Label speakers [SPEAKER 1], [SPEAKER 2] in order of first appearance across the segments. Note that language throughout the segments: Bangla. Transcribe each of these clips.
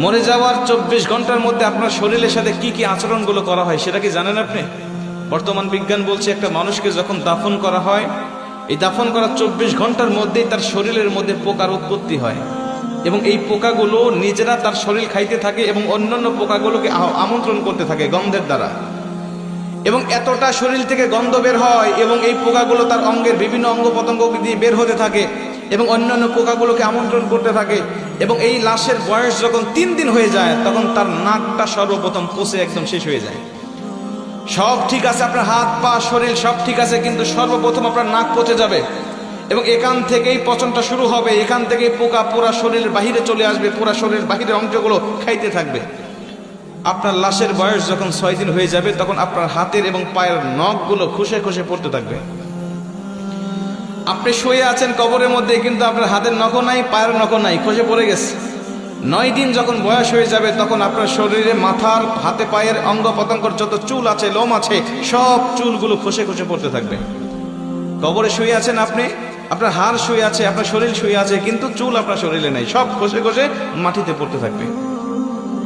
[SPEAKER 1] মরে যাওয়ার 24 ঘন্টার মধ্যে আপনার শরীরের সাথে কি কি আচরণগুলো করা হয় সেটা কি জানেন আপনি? বর্তমান বিজ্ঞান বলছে একটা মানুষকে যখন দাফন করা হয়, এই দাফন করার 24 ঘন্টার মধ্যেই তার শরীরের মধ্যে পোকার উৎপত্তি হয় এবং এই পোকাগুলো নিজেরা তার শরীর খাইতে থাকে এবং অন্যান্য পোকাগুলোকে আমন্ত্রণ করতে থাকে গন্ধের দ্বারা, এবং এতটা শরীর থেকে গন্ধ বের হয় এবং এই পোকাগুলো তার অঙ্গের বিভিন্ন অঙ্গ প্রত্যঙ্গ দিয়ে বের হতে থাকে এবং অন্যান্য পোকাগুলোকে আমন্ত্রণ করতে থাকে। এবং এই লাশের বয়স যখন 3 দিন হয়ে যায় তখন তার নাকটা সর্বপ্রথম পচে একদম শেষ হয়ে যায়। সব ঠিক আছে, আপনার হাত পা শরীর সব ঠিক আছে, কিন্তু সর্বপ্রথম আপনার নাক পচে যাবে এবং এখান থেকেই পচনটা শুরু হবে। এখান থেকেই পোকা পুরা শরীরের বাহিরে চলে আসবে, পুরা শরীরের বাহিরের অংশগুলো খাইতে থাকবে। আপনার লাশের বয়স যখন 6 দিন হয়ে যাবে তখন আপনার হাতের এবং পায়ের নখগুলো খসে খসে পড়তে থাকবে। আপনি শুয়ে আছেন কবরের মধ্যে, কিন্তু আপনার হাতের নখও নাই, পায়ের নখও নাই, খসে পড়ে গেছে। 9 দিন যখন বয়স হয়ে যাবে তখন আপনার শরীরে মাথার হাতে পায়ের অঙ্গ প্রত্যঙ্গের যত চুল আছে, লোম আছে, সব চুলগুলো খসে খসে পড়তে থাকবে। কবরে শুয়ে আছেন আপনি, আপনার হাড় শুয়ে আছে, আপনার শরীর শুয়ে আছে, কিন্তু চুল আপনার শরীরে নেই, সব খসে খসে মাটিতে পড়তে থাকবে।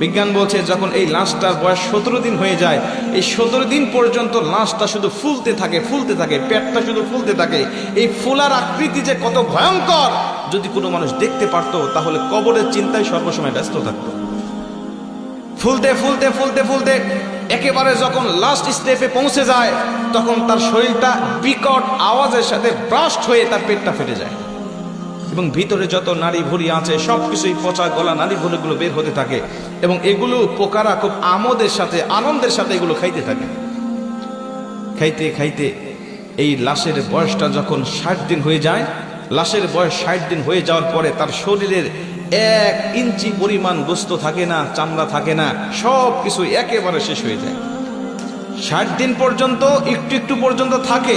[SPEAKER 1] বিজ্ঞান বলছে যখন এই লাশটার বয়স 17 দিন হয়ে যায়, এই 17 দিন পর্যন্ত লাশটা শুধু ফুলতে থাকে, ফুলতে থাকে, পেটটা শুধু ফুলতে থাকে। এই ফুলার আকৃতি যে কত ভয়ঙ্কর, যদি কোনো মানুষ দেখতে পারতো তাহলে কবরের চিন্তায় সর্বসময় ব্যস্ত থাকতো। ফুলতে ফুলতে ফুলতে ফুলতে একেবারে যখন লাস্ট স্টেপে পৌঁছে যায় তখন তার শরীরটা বিকট আওয়াজের সাথে ব্রাস্ট হয়ে তার পেটটা ফেটে যায় এবং ভিতরে যত নাড়ি ভুঁড়ি আছে সবকিছুই পচা গলা নাড়ি ভুঁড়িগুলো বের হতে থাকে এবং এগুলো পোকারা খুব আমোদের সাথে, আনন্দের সাথে এগুলো খাইতে থাকে। খাইতে খাইতে এই লাশের বয়সটা যখন 60 দিন হয়ে যায়, লাশের বয়স 60 দিন হয়ে যাওয়ার পরে তার শরীরের 1 ইঞ্চি পরিমাণ গোস্ত থাকে না, চামড়া থাকে না, সব কিছু একেবারে শেষ হয়ে যায়। 60 দিন পর্যন্ত একটু একটু পর্যন্ত থাকে।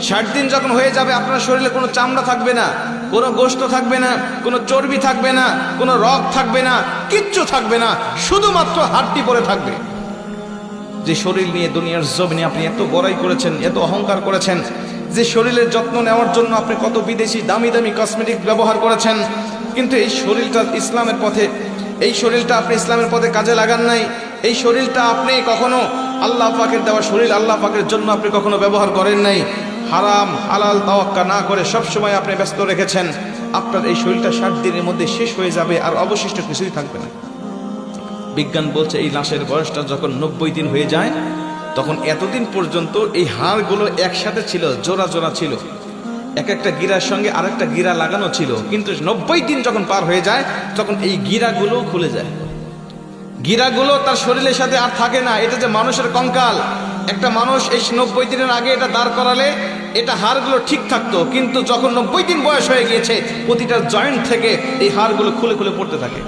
[SPEAKER 1] 60 দিন যখন হয়ে যাবে আপনার শরীরে কোনো চামড়া থাকবে না, কোনো গোস্ত থাকবে না, কোনো চর্বি থাকবে না, কোনো রগ থাকবে না, কিচ্ছু থাকবে না, শুধুমাত্র হাড্ডি পড়ে থাকবে। যে শরীর নিয়ে দুনিয়ার জমিনে আপনি এত বড়াই করেছেন, এত অহংকার করেছেন, যে শরীরের যত্ন নেওয়ার জন্য আপনি কত বিদেশি দামি দামি কসমেটিক ব্যবহার করেছেন, কিন্তু এই শরীরটা ইসলামের পথে, এই শরীরটা আপনি ইসলামের পথে কাজে লাগান নাই। এই শরীরটা আপনি কখনো আল্লাহ পাকের দেওয়া শরীর, আল্লাহ পাকের জন্য আপনি কখনো ব্যবহার করেন নাই। হারাম হালাল তাওয়াক্কা না করে সবসময় আপনি ব্যস্ত রেখেছেন। আপনার এই শরীরটা 60 দিনের মধ্যে শেষ হয়ে যাবে, আর অবশিষ্ট কিছুই থাকবে না। বিজ্ঞান বলছে এই লাশের বয়সটা যখন 90 দিন হয়ে যায় তখন এতদিন পর্যন্ত এই হাড়গুলো একসাথে ছিল, জোড়া জোড়া ছিল, এক একটা গিরার সঙ্গে আরেকটা গিরা লাগানো ছিল, কিন্তু 90 দিন যখন পার হয়ে যায় তখন এই গিরাগুলো খুলে যায়। গিরাগুলো তার শরীরের সাথে আর থাকে না। এটা যে মানুষের কঙ্কাল, একটা মানুষ এই 90 দিনের আগে এটা দাঁড় করালে এটা হাড়গুলো ঠিক থাকতো, কিন্তু যখন 90 দিন বয়স হয়ে গিয়েছে প্রতিটা জয়েন্ট থেকে এই হাড়গুলো খুলে খুলে পড়তে থাকে।